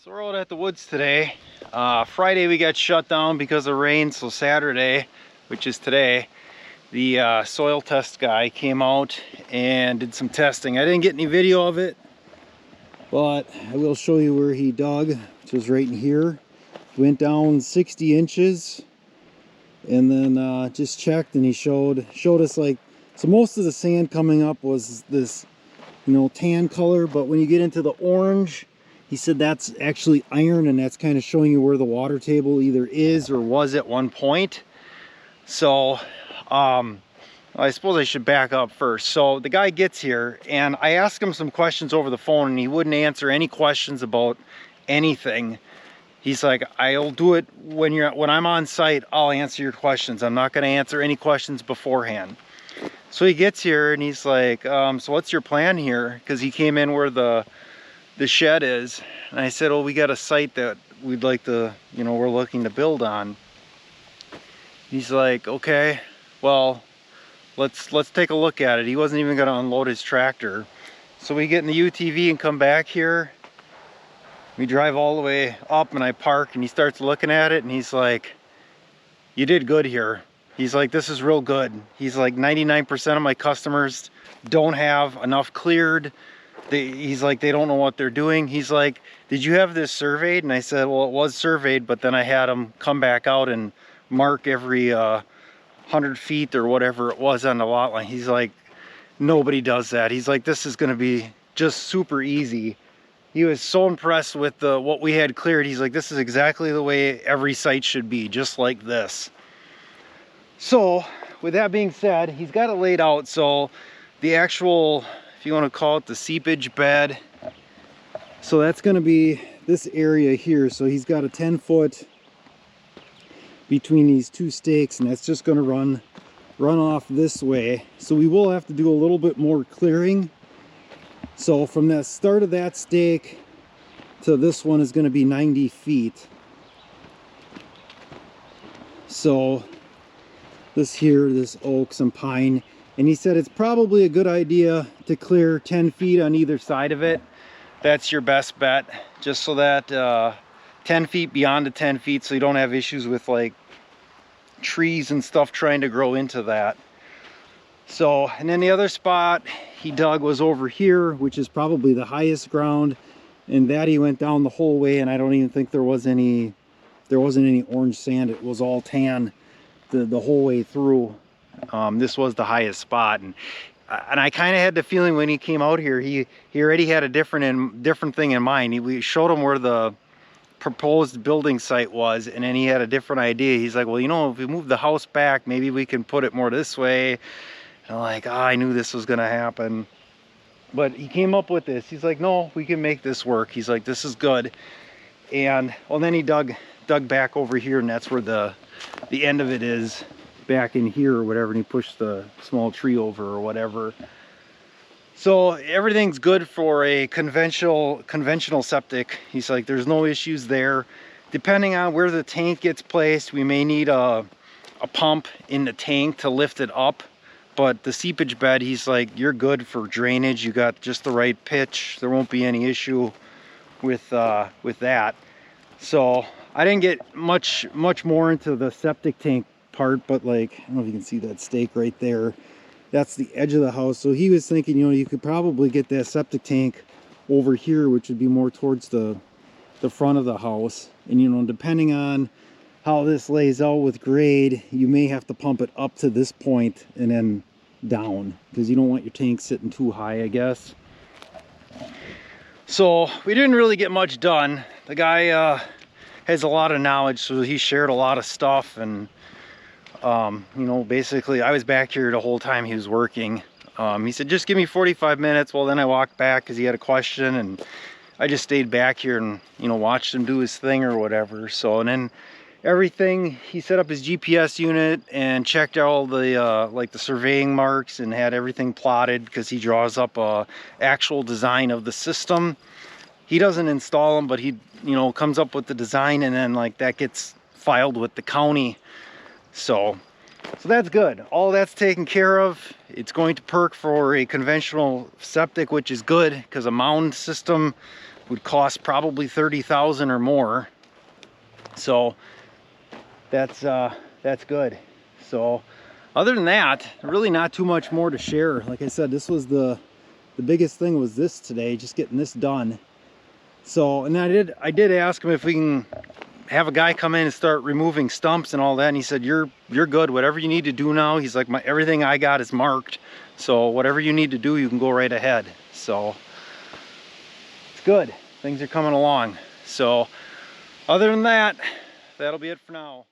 So we're out at the woods today. Friday we got shut down because of rain, so Saturday, which is today, the soil test guy came out and did some testing. I didn't get any video of it, but I will show you where he dug, which is right in here. Went down 60 inches and then just checked, and he showed us, like, so most of the sand coming up was this, tan color, but when you get into the orange, he said that's actually iron, and that's kind of showing you where the water table either is or was at one point. So I suppose I should back up first. So the guy gets here and I asked him some questions over the phone, and he wouldn't answer any questions about anything. He's like, I'll do it when I'm on site, I'll answer your questions. I'm not going to answer any questions beforehand. So he gets here and he's like, so what's your plan here? Because he came in where the shed is, and I said, well, we got a site that we'd like to, we're looking to build on. He's like, okay, well, let's take a look at it. He wasn't even going to unload his tractor. So we get in the UTV and come back here. We drive all the way up and I park, and he starts looking at it and he's like, you did good here. He's like, this is real good. He's like, 99% of my customers don't have enough cleared. He's like, they don't know what they're doing. He's like, did you have this surveyed? And I said, well, it was surveyed, but then I had them come back out and mark every 100 feet or whatever it was on the lot line. He's like, nobody does that. He's like, this is going to be just super easy. He was so impressed with what we had cleared. He's like, this is exactly the way every site should be, just like this. So with that being said, he's got it laid out. So the actual, if you want to call it, the seepage bed, so that's going to be this area here. So he's got a 10-foot between these two stakes, and that's just going to run off this way. So we will have to do a little bit more clearing. So from the start of that stake to this one is going to be 90 feet. So this here, this oak, some pine, and he said it's probably a good idea to clear 10 feet on either side of it. That's your best bet, just so that 10 feet beyond the 10 feet, so you don't have issues with like trees and stuff trying to grow into that. So, and then the other spot he dug was over here, which is probably the highest ground, and that he went down the whole way, and I don't even think there wasn't any orange sand. It was all tan the whole way through. This was the highest spot, and I kind of had the feeling when he came out here, he already had a different thing in mind. We showed him where the proposed building site was, and then he had a different idea. He's like, well, if we move the house back, maybe we can put it more this way. And I'm like, I knew this was gonna happen. But he came up with this. He's like, no, we can make this work. He's like, this is good. And well, then he dug back over here, and that's where the end of it is, back in here or whatever, and he pushed the small tree over or whatever. So everything's good for a conventional septic. He's like, there's no issues there. Depending on where the tank gets placed, we may need a pump in the tank to lift it up. But the seepage bed, he's like, you're good for drainage. You got just the right pitch. There won't be any issue with that. So I didn't get much more into the septic tank part, but like, I don't know if you can see that stake right there. That's the edge of the house. So he was thinking, you could probably get that septic tank over here, which would be more towards the front of the house. And depending on how this lays out with grade, you may have to pump it up to this point and then down, because you don't want your tank sitting too high, I guess. So we didn't really get much done. The guy has a lot of knowledge, so he shared a lot of stuff, and basically I was back here the whole time he was working. He said, just give me 45 minutes. Well, then I walked back because he had a question, and I just stayed back here and watched him do his thing or whatever. So, and then everything, he set up his GPS unit and checked all the like the surveying marks, and had everything plotted, because he draws up a actual design of the system. He doesn't install them, but he comes up with the design, and then like that gets filed with the county. So that's good. All that's taken care of. It's going to Perk for a conventional septic, which is good, because a mound system would cost probably 30,000 or more. So that's good. So other than that, really not too much more to share. Like I said, this was the biggest thing was this today, just getting this done. So, and I did ask him if we can have a guy come in and start removing stumps and all that, and he said you're good, whatever you need to do now. He's like, everything I got is marked, so whatever you need to do, you can go right ahead. So it's good, things are coming along. So other than that, that'll be it for now.